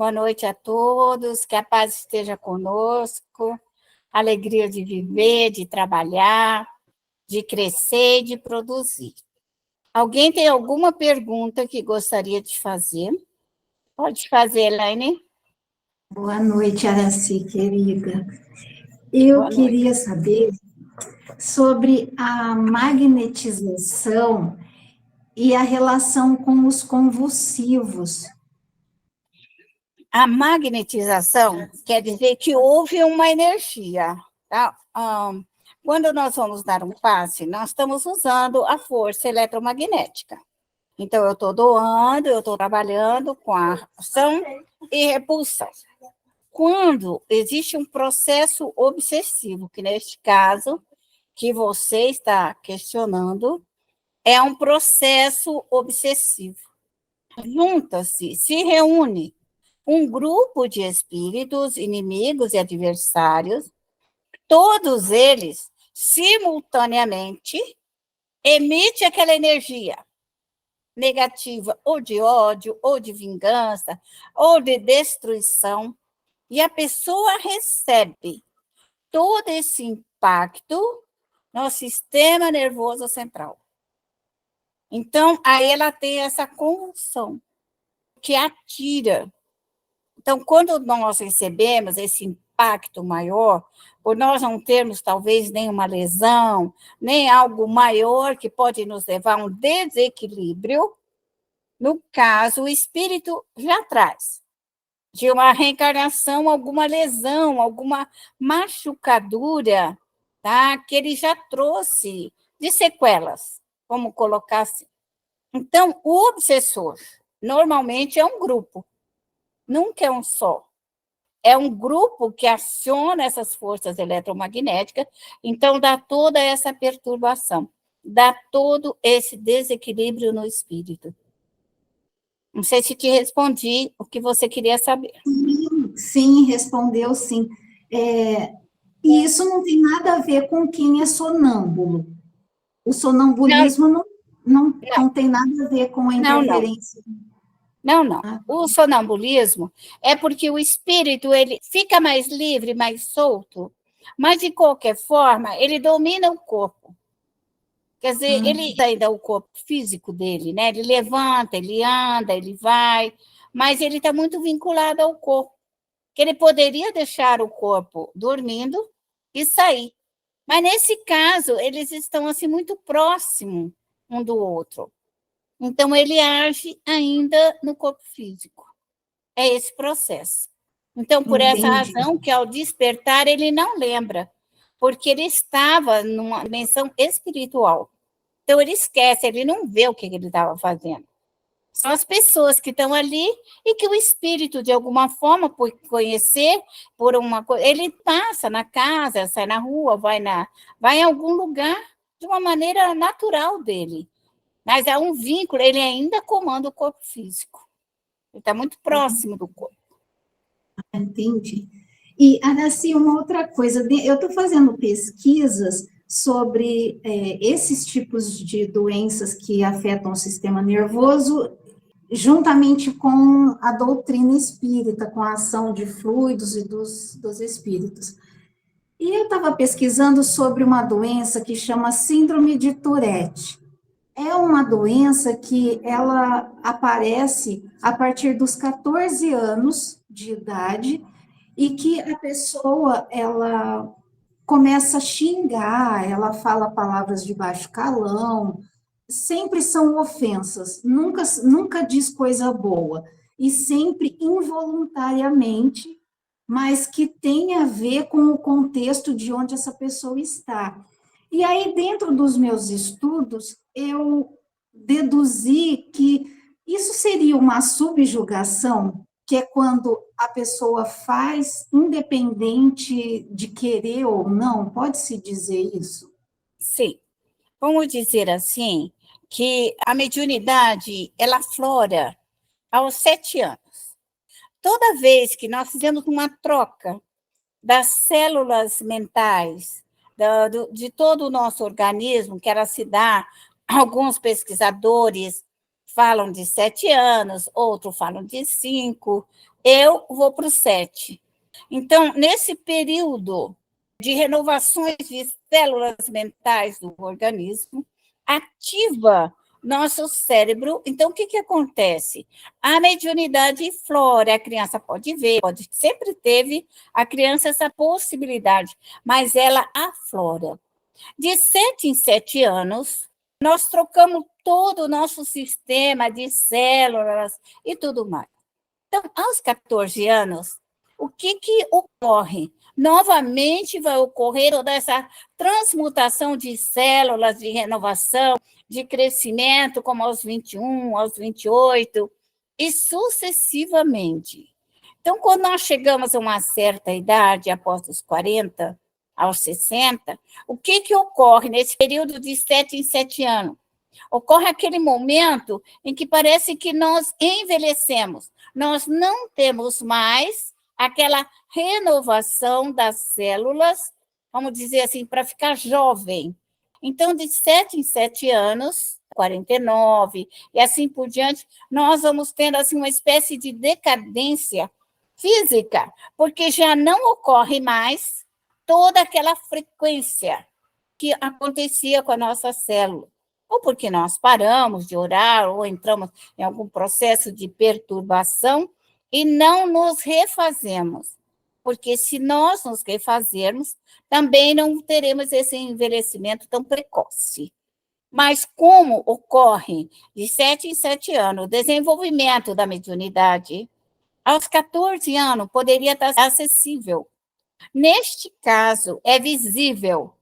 Boa noite a todos, que a paz esteja conosco, alegria de viver, de trabalhar, de crescer e de produzir. Alguém tem alguma pergunta que gostaria de fazer? Pode fazer, Elaine. Boa noite, Araci, querida. Eu queria saber sobre a magnetização e a relação com os convulsivos. A magnetização quer dizer que houve uma energia. Tá? Quando nós vamos dar um passe, nós estamos usando a força eletromagnética. Então, eu estou doando, eu estou trabalhando com a ação e repulsão. Quando existe um processo obsessivo, que neste caso, que você está questionando, é um processo obsessivo. Junta-se, se reúne um grupo de espíritos, inimigos e adversários, todos eles, simultaneamente, emitem aquela energia negativa, ou de ódio, ou de vingança, ou de destruição, e a pessoa recebe todo esse impacto no sistema nervoso central. Então, aí ela tem essa convulsão que atira. Então, quando nós recebemos esse impacto maior, por nós não termos talvez nenhuma lesão, nem algo maior que pode nos levar a um desequilíbrio, no caso, o espírito já traz de uma reencarnação, alguma lesão, alguma machucadura, tá? Que ele já trouxe de sequelas, vamos colocar assim. Então, o obsessor, normalmente é um grupo, nunca é um só. É um grupo que aciona essas forças eletromagnéticas, então dá toda essa perturbação, dá todo esse desequilíbrio no espírito. Não sei se te respondi o que você queria saber. Sim, respondeu sim. E isso não tem nada a ver com quem é sonâmbulo. O sonambulismo não tem nada a ver com a interferência. Não. O sonambulismo é porque o espírito ele fica mais livre, mais solto, mas, de qualquer forma, ele domina o corpo. Quer dizer, ele ainda é o corpo físico dele, né? Ele levanta, ele anda, ele vai, mas ele está muito vinculado ao corpo. Que ele poderia deixar o corpo dormindo e sair. Mas, nesse caso, eles estão assim muito próximos um do outro. Então, ele age ainda no corpo físico. É esse processo. Então, por essa razão, que ao despertar, ele não lembra, porque ele estava numa dimensão espiritual. Então, ele esquece, ele não vê o que ele estava fazendo. São as pessoas que estão ali e que o espírito, de alguma forma, por conhecer, por uma coisa, ele passa na casa, sai na rua, vai em algum lugar de uma maneira natural dele. Mas há um vínculo, ele ainda comanda o corpo físico. Ele está muito próximo do corpo. Entendi. E, Araci, uma outra coisa, eu estou fazendo pesquisas sobre esses tipos de doenças que afetam o sistema nervoso, juntamente com a doutrina espírita, com a ação de fluidos e dos espíritos. E eu estava pesquisando sobre uma doença que chama síndrome de Tourette. É uma doença que ela aparece a partir dos 14 anos de idade e que a pessoa, ela começa a xingar, ela fala palavras de baixo calão, sempre são ofensas, nunca diz coisa boa, e sempre involuntariamente, mas que tem a ver com o contexto de onde essa pessoa está. E aí, dentro dos meus estudos, eu deduzi que isso seria uma subjugação, que é quando a pessoa faz independente de querer ou não, pode-se dizer isso? Sim. Vamos dizer assim, que a mediunidade, ela aflora aos 7 anos. Toda vez que nós fizemos uma troca das células mentais, de todo o nosso organismo, que ela se dá, alguns pesquisadores falam de 7 anos, outros falam de 5, eu vou para o 7. Então, nesse período de renovações de células mentais do organismo, ativa nosso cérebro. Então, o que acontece? A mediunidade flora, a criança pode ver, sempre teve a criança essa possibilidade, mas ela aflora. De 7 em 7 anos, nós trocamos todo o nosso sistema de células e tudo mais. Então, aos 14 anos, o que ocorre? Novamente vai ocorrer toda essa transmutação de células, de renovação, de crescimento, como aos 21, aos 28, e sucessivamente. Então, quando nós chegamos a uma certa idade, após os 40, aos 60, o que ocorre nesse período de 7 em 7 anos? Ocorre aquele momento em que parece que nós envelhecemos, nós não temos mais aquela renovação das células, vamos dizer assim, para ficar jovem. Então, de 7 em 7 anos, 49, e assim por diante, nós vamos tendo assim, uma espécie de decadência física, porque já não ocorre mais toda aquela frequência que acontecia com a nossa célula. Ou porque nós paramos de orar, ou entramos em algum processo de perturbação e não nos refazemos. Porque se nós nos refazermos, também não teremos esse envelhecimento tão precoce. Mas como ocorre de 7 em 7 anos o desenvolvimento da mediunidade, aos 14 anos poderia estar acessível. Neste caso, é visível,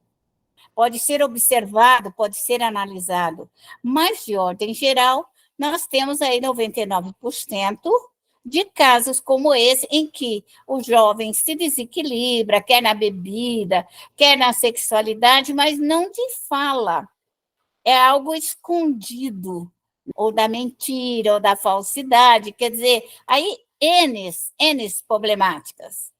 pode ser observado, pode ser analisado, mas, de ordem geral, nós temos aí 99% de casos como esse, em que o jovem se desequilibra, quer na bebida, quer na sexualidade, mas não de fala. É algo escondido, ou da mentira, ou da falsidade, quer dizer, aí N problemáticas.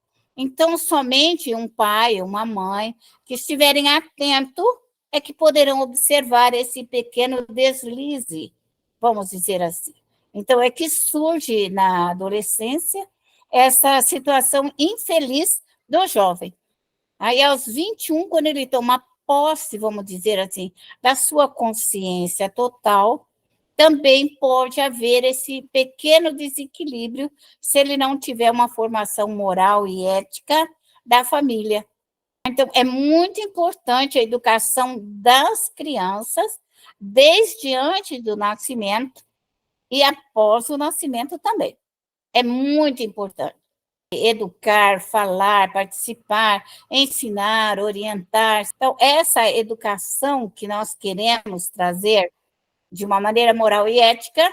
Então, somente um pai, uma mãe, que estiverem atentos, é que poderão observar esse pequeno deslize, vamos dizer assim. Então, é que surge na adolescência essa situação infeliz do jovem. Aí, aos 21, quando ele toma posse, vamos dizer assim, da sua consciência total, também pode haver esse pequeno desequilíbrio se ele não tiver uma formação moral e ética da família. Então, é muito importante a educação das crianças, desde antes do nascimento e após o nascimento também. É muito importante. Educar, falar, participar, ensinar, orientar. Então, essa educação que nós queremos trazer de uma maneira moral e ética,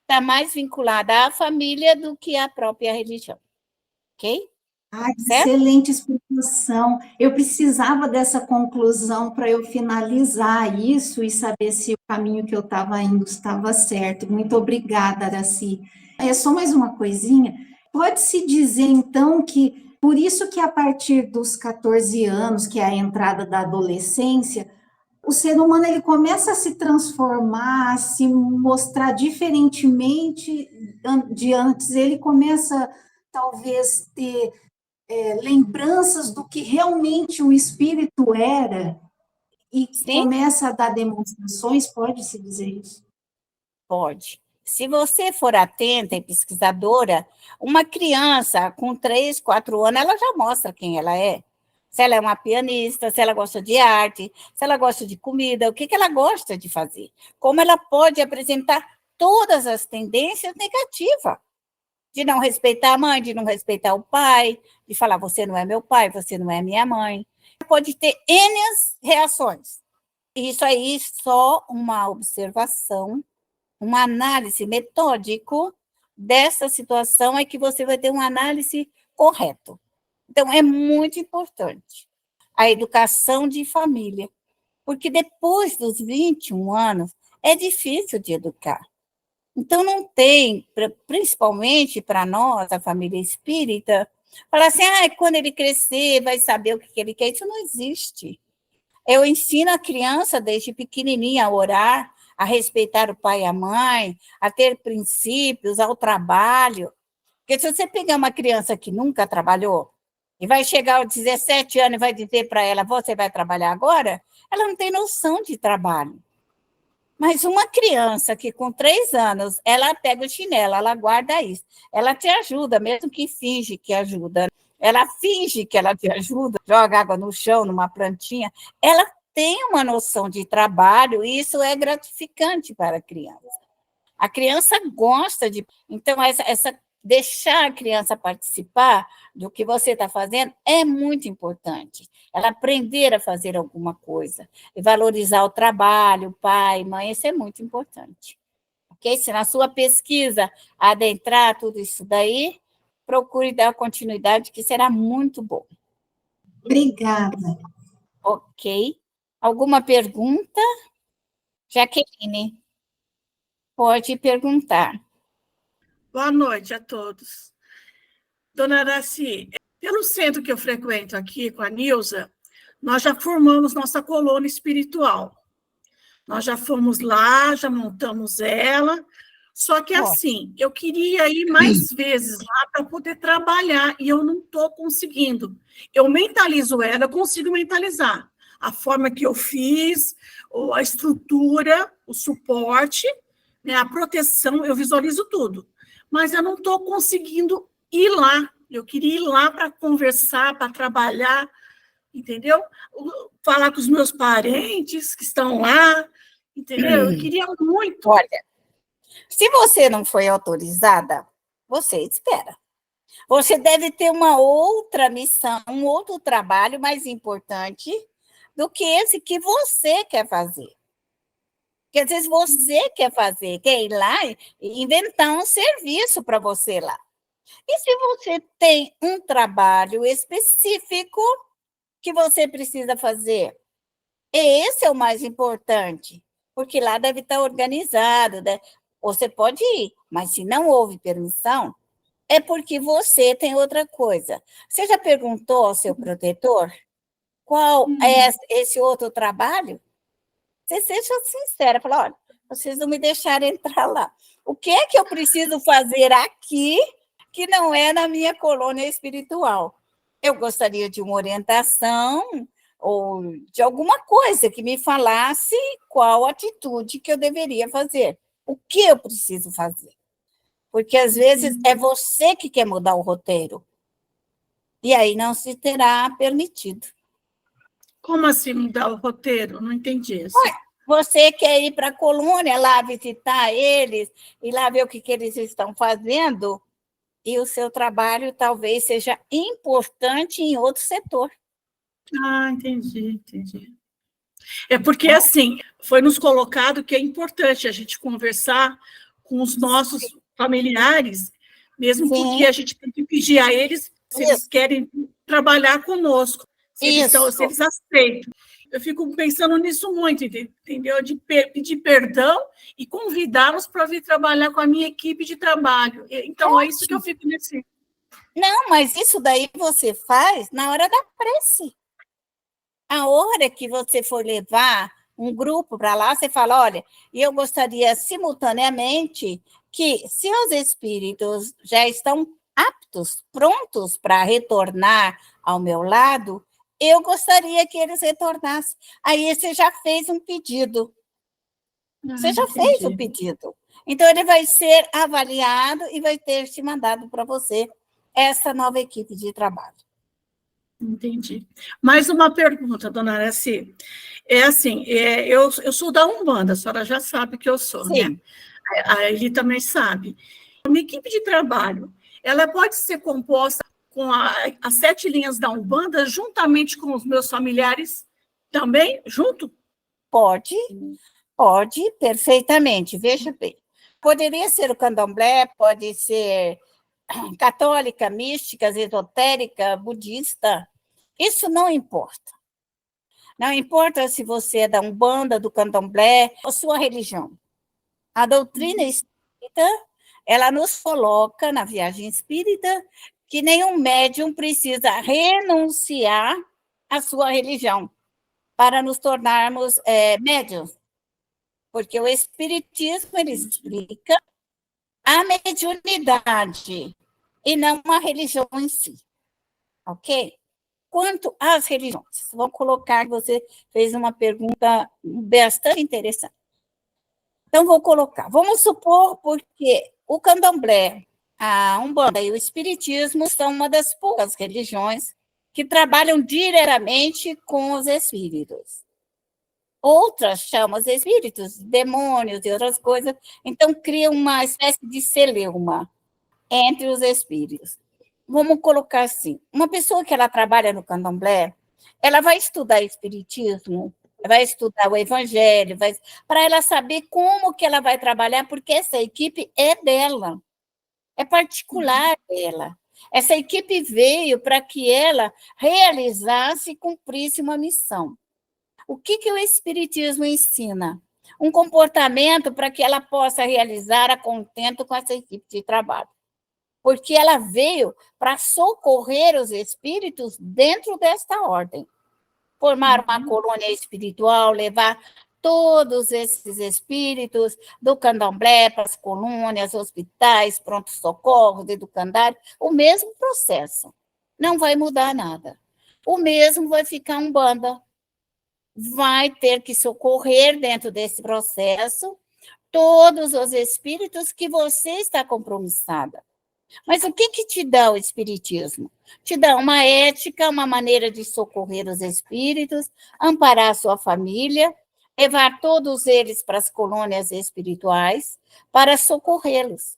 está mais vinculada à família do que à própria religião. Ok? Certo? Excelente explicação. Eu precisava dessa conclusão para eu finalizar isso e saber se o caminho que eu estava indo estava certo. Muito obrigada, Araci. É só mais uma coisinha. Pode-se dizer, então, que por isso que a partir dos 14 anos, que é a entrada da adolescência, o ser humano ele começa a se transformar, a se mostrar diferentemente de antes, ele começa talvez ter lembranças do que realmente o espírito era e Sim, começa a dar demonstrações, pode-se dizer isso? pode. Se você for atenta e pesquisadora, uma criança com 3, 4 anos, ela já mostra quem ela é. Se ela é uma pianista, se ela gosta de arte, se ela gosta de comida, o que ela gosta de fazer. Como ela pode apresentar todas as tendências negativas. De não respeitar a mãe, de não respeitar o pai, de falar, você não é meu pai, você não é minha mãe. Pode ter N reações. Isso aí só uma observação, uma análise metódico dessa situação é que você vai ter uma análise correta. Então, é muito importante a educação de família, porque depois dos 21 anos é difícil de educar. Então, não tem, principalmente para nós, a família espírita, falar assim, quando ele crescer, vai saber o que ele quer. Isso não existe. Eu ensino a criança, desde pequenininha, a orar, a respeitar o pai e a mãe, a ter princípios, ao trabalho. Porque se você pegar uma criança que nunca trabalhou e vai chegar aos 17 anos e vai dizer para ela, você vai trabalhar agora? Ela não tem noção de trabalho. Mas uma criança que com 3 anos, ela pega o chinelo, ela guarda isso, ela te ajuda, mesmo que finge que ajuda. Ela finge que ela te ajuda, joga água no chão, numa plantinha. Ela tem uma noção de trabalho e isso é gratificante para a criança. A criança gosta de... Então, deixar a criança participar do que você está fazendo é muito importante. Ela aprender a fazer alguma coisa, e valorizar o trabalho, pai, mãe, isso é muito importante. Ok? Se na sua pesquisa adentrar tudo isso daí, procure dar continuidade, que será muito bom. Obrigada. Ok. Alguma pergunta? Jaqueline, pode perguntar. Boa noite a todos. Dona Araci, pelo centro que eu frequento aqui com a Nilza, nós já formamos nossa colônia espiritual. Nós já fomos lá, já montamos ela, só que assim, eu queria ir mais vezes lá para poder trabalhar, e eu não estou conseguindo. Eu mentalizo ela, eu consigo mentalizar a forma que eu fiz, a estrutura, o suporte, né, a proteção, eu visualizo tudo. Mas eu não estou conseguindo ir lá. Eu queria ir lá para conversar, para trabalhar, entendeu? Falar com os meus parentes que estão lá, entendeu? Eu queria muito. Olha, se você não foi autorizada, você espera. Você deve ter uma outra missão, um outro trabalho mais importante do que esse que você quer fazer. Porque às vezes você quer fazer, quer ir lá e inventar um serviço para você lá. E se você tem um trabalho específico que você precisa fazer? Esse é o mais importante, porque lá deve estar organizado, né? Você pode ir, mas se não houve permissão, é porque você tem outra coisa. Você já perguntou ao seu protetor qual é esse outro trabalho? Você seja sincera, fala, olha, vocês não me deixaram entrar lá. O que é que eu preciso fazer aqui que não é na minha colônia espiritual? Eu gostaria de uma orientação ou de alguma coisa que me falasse qual atitude que eu deveria fazer. O que eu preciso fazer? Porque, às vezes, é você que quer mudar o roteiro. E aí não se terá permitido. Como assim mudar o roteiro? Não entendi isso. Você quer ir para a colônia lá visitar eles e lá ver o que eles estão fazendo, e o seu trabalho talvez seja importante em outro setor. Ah, entendi. É porque, assim, foi nos colocado que é importante a gente conversar com os nossos familiares, mesmo porque a gente tem que pedir a eles se eles querem trabalhar conosco, se eles aceitam. Eu fico pensando nisso muito, entendeu? De pedir perdão e convidá-los para vir trabalhar com a minha equipe de trabalho. Então, é isso que eu fico nesse... Não, mas isso daí você faz na hora da prece. A hora que você for levar um grupo para lá, você fala, olha, eu gostaria simultaneamente que, se os espíritos já estão aptos, prontos para retornar ao meu lado, eu gostaria que eles retornassem. Aí você já fez um pedido. Você já fez o pedido. Então, ele vai ser avaliado e vai ter te mandado para você essa nova equipe de trabalho. Entendi. Mais uma pergunta, dona Araci. É assim, eu sou da Umbanda, a senhora já sabe que eu sou, Sim. né? A Eli também sabe. A minha equipe de trabalho, ela pode ser composta com as 7 linhas da Umbanda, juntamente com os meus familiares também, junto? Pode, perfeitamente. Veja bem. Poderia ser o candomblé, pode ser católica, mística, esotérica, budista. Isso não importa. Não importa se você é da Umbanda, do candomblé, ou sua religião. A doutrina espírita, ela nos coloca na viagem espírita que nenhum médium precisa renunciar à sua religião para nos tornarmos médiuns. porque o espiritismo ele explica a mediunidade e não a religião em si, ok? Quanto às religiões, vou colocar que você fez uma pergunta bastante interessante. Então, vou colocar. Vamos supor, porque o candomblé, a Umbanda e o Espiritismo são uma das poucas religiões que trabalham diretamente com os espíritos. Outras chamam os espíritos, demônios e outras coisas, então cria uma espécie de celeuma entre os espíritos. Vamos colocar assim, uma pessoa que ela trabalha no candomblé, ela vai estudar espiritismo, vai estudar o evangelho, para ela saber como que ela vai trabalhar, porque essa equipe é dela, é particular dela. Essa equipe veio para que ela realizasse e cumprisse uma missão. O que o espiritismo ensina? Um comportamento para que ela possa realizar a contento com essa equipe de trabalho. Porque ela veio para socorrer os espíritos dentro desta ordem. Formar uma colônia espiritual, levar todos esses espíritos do candomblé para as colônias, hospitais, pronto-socorros, educandários, o mesmo processo. Não vai mudar nada. O mesmo vai ficar Umbanda. Vai ter que socorrer dentro desse processo todos os espíritos que você está compromissada. Mas o que te dá o espiritismo? Te dá uma ética, uma maneira de socorrer os espíritos, amparar a sua família, levar todos eles para as colônias espirituais para socorrê-los.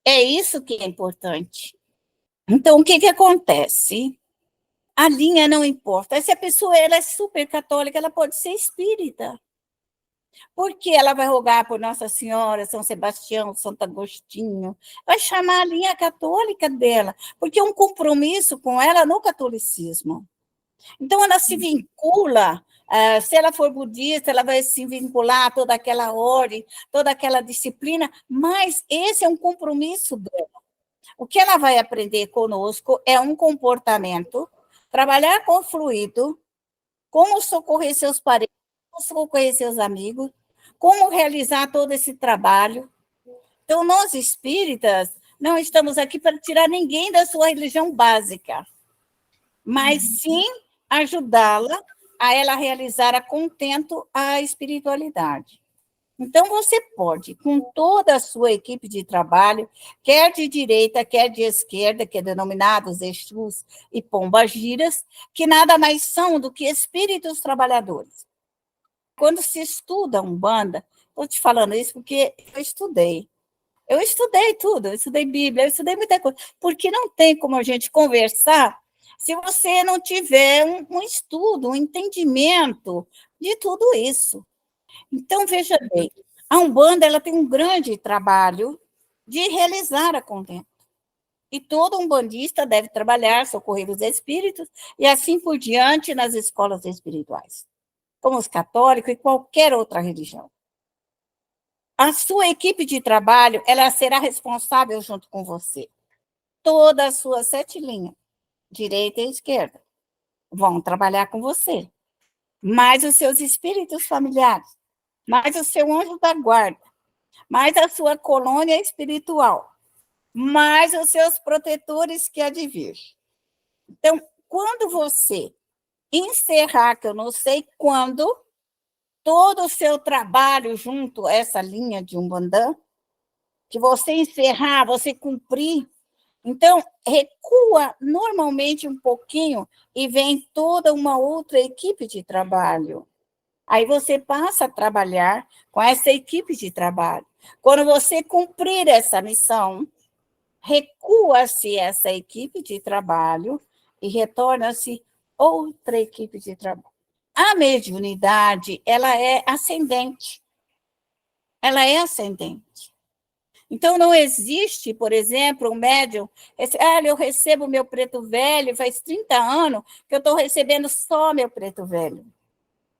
É isso que é importante. Então, o que acontece? A linha não importa. Se a pessoa ela é super católica, ela pode ser espírita. Porque ela vai rogar por Nossa Senhora, São Sebastião, Santo Agostinho, vai chamar a linha católica dela, porque é um compromisso com ela no catolicismo. Então, ela se vincula, se ela for budista, ela vai se vincular a toda aquela ordem, toda aquela disciplina, mas esse é um compromisso dela. O que ela vai aprender conosco é um comportamento, trabalhar com fluido, como socorrer seus parentes, como socorrer seus amigos, como realizar todo esse trabalho. Então, nós espíritas não estamos aqui para tirar ninguém da sua religião básica, mas sim ajudá-la a ela realizar a contento a espiritualidade. Então, você pode, com toda a sua equipe de trabalho, quer de direita, quer de esquerda, que é denominados Exus e Pombagiras, que nada mais são do que espíritos trabalhadores. Quando se estuda Umbanda, estou te falando isso porque eu estudei. Eu estudei tudo, eu estudei Bíblia, eu estudei muita coisa, porque não tem como a gente conversar se você não tiver um estudo, um entendimento de tudo isso. Então, veja bem, a Umbanda ela tem um grande trabalho de realizar a contento. E todo umbandista deve trabalhar, socorrer os espíritos, e assim por diante nas escolas espirituais, como os católicos e qualquer outra religião. A sua equipe de trabalho ela será responsável junto com você. Todas as suas 7 linhas, direita e esquerda, vão trabalhar com você. Mais os seus espíritos familiares, mais o seu anjo da guarda, mais a sua colônia espiritual, mais os seus protetores que há de vir. Então, quando você encerrar, que eu não sei quando, todo o seu trabalho junto a essa linha de Umbanda, que você encerrar, você cumprir, então, recua normalmente um pouquinho e vem toda uma outra equipe de trabalho. Aí você passa a trabalhar com essa equipe de trabalho. Quando você cumprir essa missão, recua-se essa equipe de trabalho e retorna-se outra equipe de trabalho. A mediunidade, ela é ascendente. Ela é ascendente. Então, não existe, por exemplo, um médium, eu recebo meu preto velho, faz 30 anos que eu estou recebendo só meu preto velho.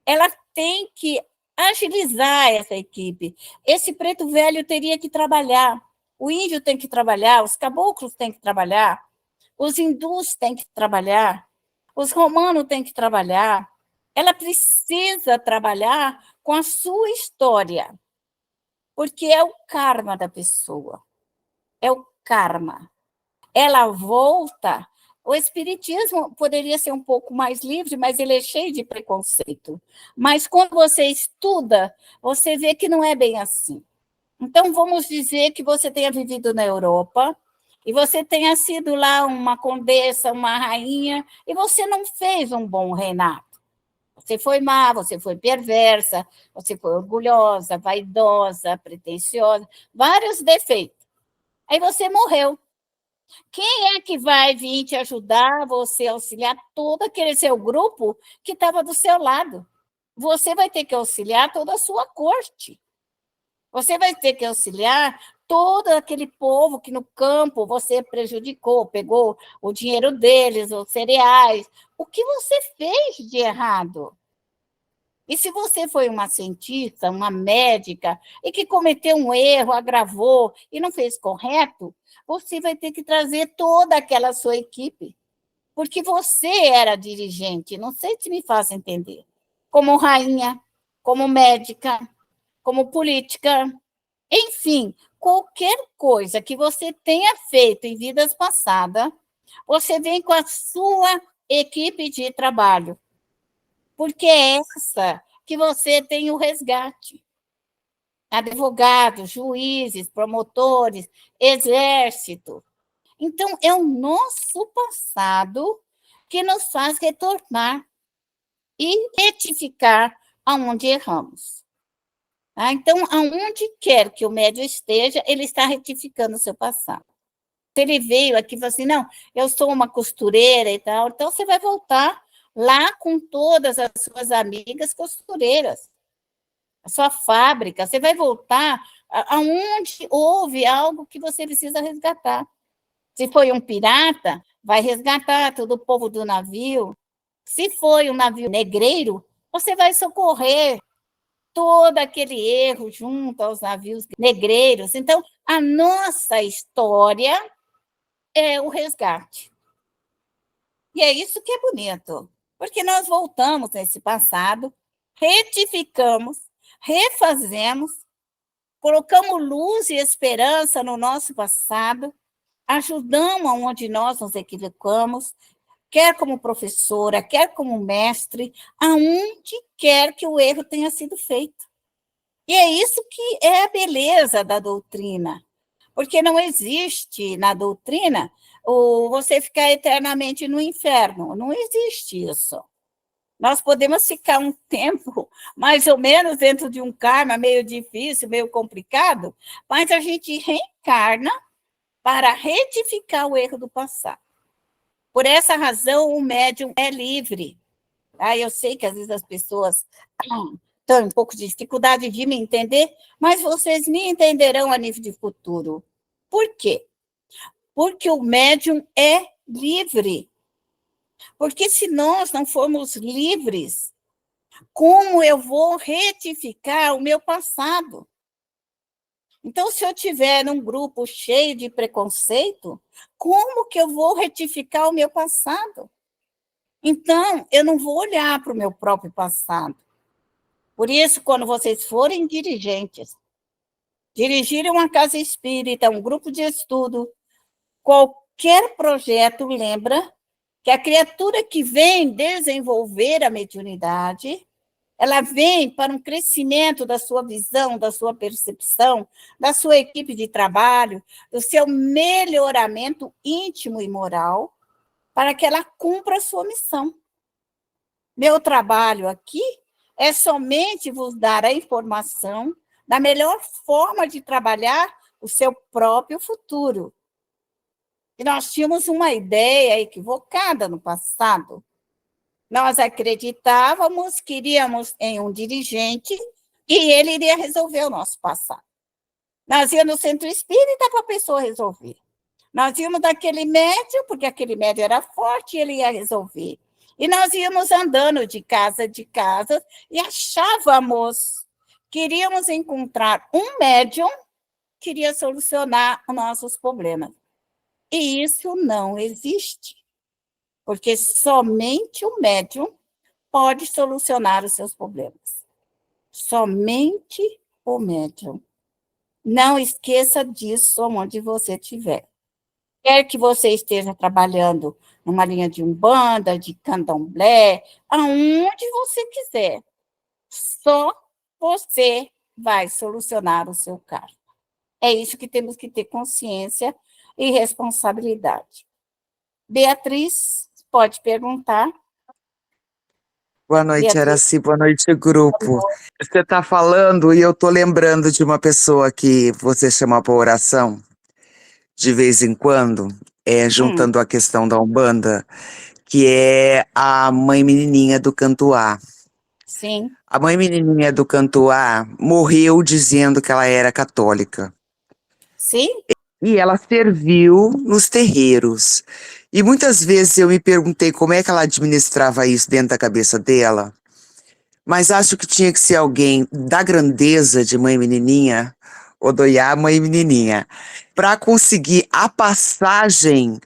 Ela tem que agilizar essa equipe. Esse preto velho teria que trabalhar, o índio tem que trabalhar, os caboclos têm que trabalhar, os hindus têm que trabalhar, os romanos têm que trabalhar. Ela precisa trabalhar com a sua história. porque é o karma da pessoa, é o karma. Ela volta. O espiritismo poderia ser um pouco mais livre, mas ele é cheio de preconceito. Mas quando você estuda, você vê que não é bem assim. Então, vamos dizer que você tenha vivido na Europa e você tenha sido lá uma condessa, uma rainha, e você não fez um bom reinado. Você foi má, você foi perversa, você foi orgulhosa, vaidosa, pretensiosa, vários defeitos. Aí você morreu. Quem é que vai vir te ajudar, você auxiliar todo aquele seu grupo que estava do seu lado? Você vai ter que auxiliar toda a sua corte. Você vai ter que auxiliar todo aquele povo que no campo você prejudicou, pegou o dinheiro deles, os cereais. O que você fez de errado? E se você foi uma cientista, uma médica, e que cometeu um erro, agravou e não fez correto, você vai ter que trazer toda aquela sua equipe, porque você era dirigente, não sei se me faz entender, como rainha, como médica, como política, enfim, qualquer coisa que você tenha feito em vidas passadas, você vem com a sua equipe de trabalho, porque é essa que você tem o resgate. Advogados, juízes, promotores, exército. Então, é o nosso passado que nos faz retornar e retificar aonde erramos. Então, aonde quer que o médium esteja, ele está retificando o seu passado. Se ele veio aqui e falou assim, não, eu sou uma costureira e tal, então você vai voltar lá com todas as suas amigas costureiras, a sua fábrica, você vai voltar aonde houve algo que você precisa resgatar. Se foi um pirata, vai resgatar todo o povo do navio. Se foi um navio negreiro, você vai socorrer todo aquele erro junto aos navios negreiros. Então, a nossa história é o resgate. E é isso que é bonito, porque nós voltamos nesse passado, retificamos, refazemos, colocamos luz e esperança no nosso passado, ajudamos aonde nós nos equivocamos, quer como professora, quer como mestre, aonde quer que o erro tenha sido feito. E é isso que é a beleza da doutrina, porque não existe na doutrina você ficar eternamente no inferno, não existe isso. Nós podemos ficar um tempo, mais ou menos, dentro de um karma meio difícil, meio complicado, mas a gente reencarna para retificar o erro do passado. Por essa razão, o médium é livre. Eu sei que às vezes as pessoas estão um pouco de dificuldade de me entender, mas vocês me entenderão a nível de futuro. Por quê? Porque o médium é livre. Porque se nós não formos livres, como eu vou retificar o meu passado? Então, se eu tiver um grupo cheio de preconceito, como que eu vou retificar o meu passado? Então, eu não vou olhar para o meu próprio passado. Por isso, quando vocês forem dirigentes, dirigirem uma casa espírita, um grupo de estudo, qualquer projeto, lembra que a criatura que vem desenvolver a mediunidade, ela vem para um crescimento da sua visão, da sua percepção, da sua equipe de trabalho, do seu melhoramento íntimo e moral, para que ela cumpra a sua missão. Meu trabalho aqui é somente vos dar a informação da melhor forma de trabalhar o seu próprio futuro. E nós tínhamos uma ideia equivocada no passado. Nós acreditávamos, queríamos em um dirigente e ele iria resolver o nosso passado. Nós íamos no centro espírita para a pessoa resolver. Nós íamos daquele médium, porque aquele médium era forte e ele ia resolver. E nós íamos andando de casa e achávamos, queríamos encontrar um médium que iria solucionar os nossos problemas. E isso não existe, porque somente o médium pode solucionar os seus problemas. Somente o médium. Não esqueça disso onde você estiver. Quer que você esteja trabalhando numa linha de umbanda, de candomblé, aonde você quiser. Só você vai solucionar o seu caso. É isso que temos que ter consciência e responsabilidade. Beatriz, pode perguntar. Boa noite, Beatriz, Araci. Boa noite, grupo. Você está falando e eu estou lembrando de uma pessoa que você chama para oração de vez em quando, juntando a questão da Umbanda, que é a mãe menininha do Cantuá. sim. A mãe menininha do Cantuá morreu dizendo que ela era católica. Sim? E ela serviu nos terreiros. E muitas vezes eu me perguntei como é que ela administrava isso dentro da cabeça dela. Mas acho que tinha que ser alguém da grandeza de mãe menininha, Odoiá, mãe menininha, para conseguir a passagem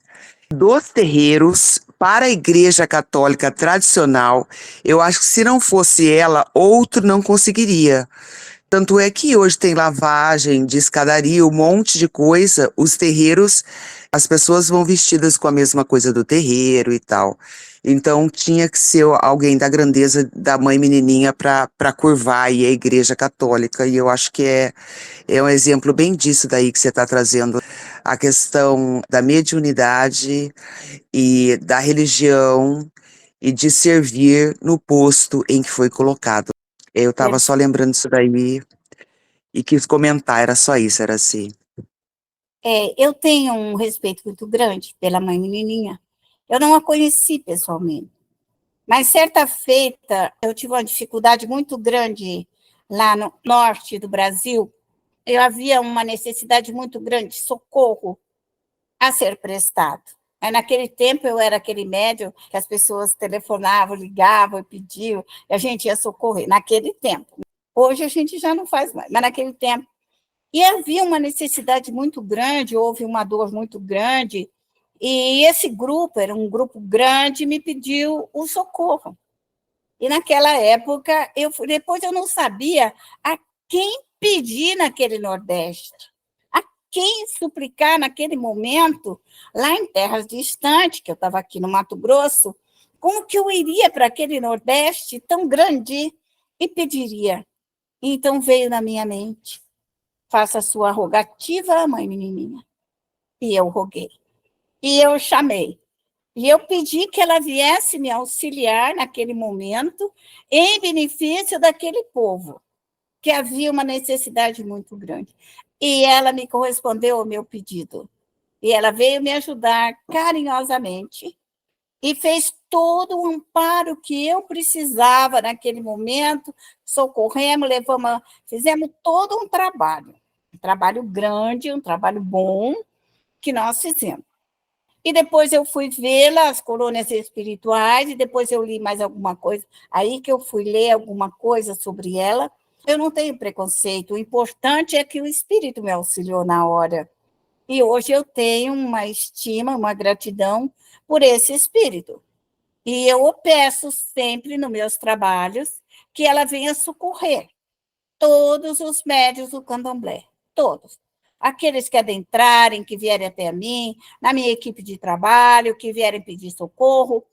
dos terreiros para a igreja católica tradicional. Eu acho que se não fosse ela, outro não conseguiria. Tanto é que hoje tem lavagem de escadaria, um monte de coisa. Os terreiros, as pessoas vão vestidas com a mesma coisa do terreiro e tal. Então tinha que ser alguém da grandeza da mãe menininha para curvar aí a igreja católica. E eu acho que é um exemplo bem disso daí que você está trazendo. A questão da mediunidade e da religião e de servir no posto em que foi colocado. Eu estava só lembrando disso daí e quis comentar, era só isso, era assim. Eu tenho um respeito muito grande pela mãe menininha. Eu não a conheci pessoalmente, mas certa feita eu tive uma dificuldade muito grande lá no norte do Brasil. Eu havia uma necessidade muito grande de socorro a ser prestado. Aí, naquele tempo, eu era aquele médium que as pessoas telefonavam, ligavam e pediam, e a gente ia socorrer, naquele tempo. Hoje a gente já não faz mais, mas naquele tempo. E havia uma necessidade muito grande, houve uma dor muito grande, e esse grupo, era um grupo grande, me pediu o socorro. E naquela época, depois eu não sabia a quem pedir naquele Nordeste, a quem suplicar naquele momento, lá em terras distantes, que eu estava aqui no Mato Grosso, como que eu iria para aquele Nordeste tão grande e pediria? Então veio na minha mente, faça a sua rogativa, mãe menininha. E eu roguei. E eu chamei. E eu pedi que ela viesse me auxiliar naquele momento, em benefício daquele povo, que havia uma necessidade muito grande. E ela me correspondeu ao meu pedido. E ela veio me ajudar carinhosamente e fez todo o amparo que eu precisava naquele momento, socorremos, levamos, fizemos todo um trabalho grande, um trabalho bom que nós fizemos. E depois eu fui vê-la, as colônias espirituais, e depois eu li mais alguma coisa. Aí que eu fui ler alguma coisa sobre ela. Eu não tenho preconceito, o importante é que o espírito me auxiliou na hora. E hoje eu tenho uma estima, uma gratidão por esse espírito. E eu peço sempre nos meus trabalhos que ela venha socorrer todos os médios do candomblé, todos. Aqueles que adentrarem, que vierem até mim, na minha equipe de trabalho, que vierem pedir socorro,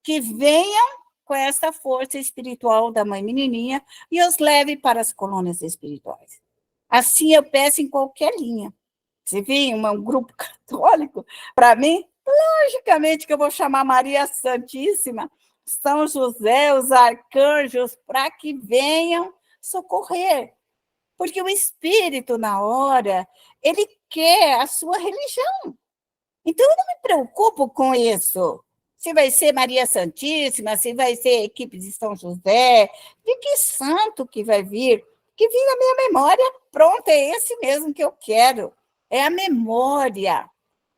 que venham com essa força espiritual da mãe menininha e os leve para as colônias espirituais. Assim eu peço em qualquer linha. Se vir um grupo católico, para mim, logicamente que eu vou chamar Maria Santíssima, São José, os arcanjos, para que venham socorrer. Porque o espírito, na hora, ele quer a sua religião. Então, eu não me preocupo com isso. Se vai ser Maria Santíssima, se vai ser equipe de São José, de que santo que vai vir? Que vem na minha memória, pronto, é esse mesmo que eu quero. É a memória.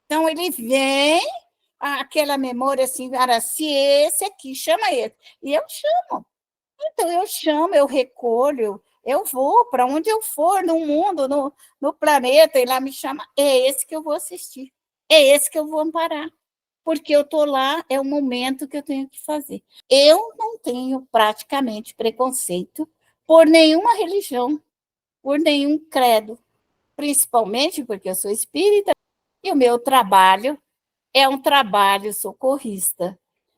Então, ele vem, aquela memória assim, se esse aqui, chama esse. E eu chamo. Então, eu chamo, eu recolho, eu vou para onde eu for, no mundo, no planeta, e lá me chama, é esse que eu vou assistir, é esse que eu vou amparar, porque eu estou lá, é o momento que eu tenho que fazer. Eu não tenho praticamente preconceito por nenhuma religião, por nenhum credo. principalmente porque eu sou espírita, e o meu trabalho é um trabalho socorrista,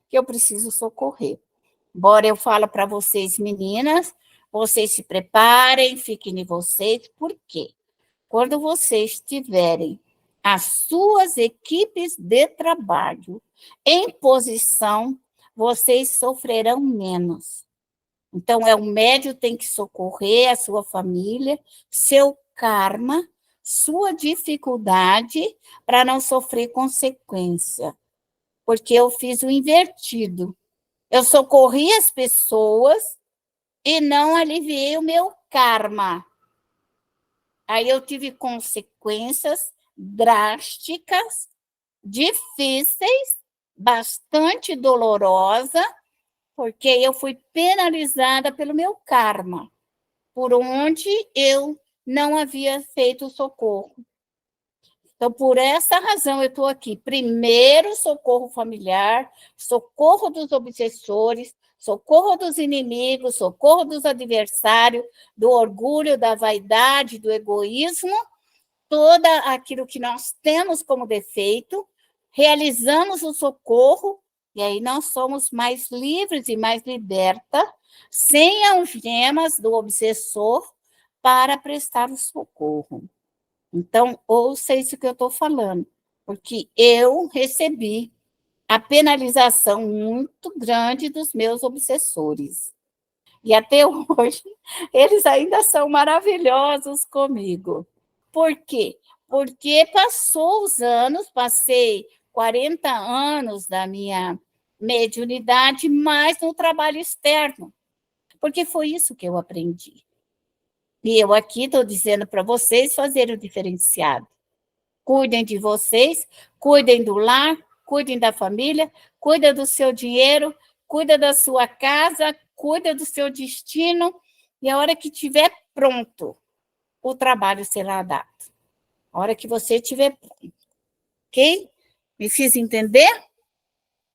que eu preciso socorrer. Embora eu falo para vocês, meninas, vocês se preparem, fiquem em vocês, por quê? Quando vocês tiverem as suas equipes de trabalho em posição, vocês sofrerão menos. Então, o médium tem que socorrer a sua família, seu karma, sua dificuldade, para não sofrer consequência. Porque eu fiz o invertido. Eu socorri as pessoas e não aliviei o meu karma. Aí eu tive consequências drásticas, difíceis, bastante dolorosa, porque eu fui penalizada pelo meu karma, por onde eu não havia feito socorro. Então, por essa razão, eu estou aqui. Primeiro, socorro familiar, socorro dos obsessores, socorro dos inimigos, socorro dos adversários, do orgulho, da vaidade, do egoísmo, todo aquilo que nós temos como defeito, realizamos o socorro, e aí nós somos mais livres e mais libertas, sem algemas do obsessor, para prestar o socorro. Então, ouça isso que eu estou falando, porque eu recebi a penalização muito grande dos meus obsessores. E até hoje, eles ainda são maravilhosos comigo. Por quê? Porque passou os anos, passei 40 anos da minha mediunidade, mais no trabalho externo, porque foi isso que eu aprendi. E eu aqui estou dizendo para vocês fazerem o diferenciado. Cuidem de vocês, cuidem do lar, cuidem da família, cuidem do seu dinheiro, cuidem da sua casa, cuidem do seu destino, e a hora que estiver pronto, o trabalho será dado. A hora que você estiver pronto. Ok? Me fiz entender?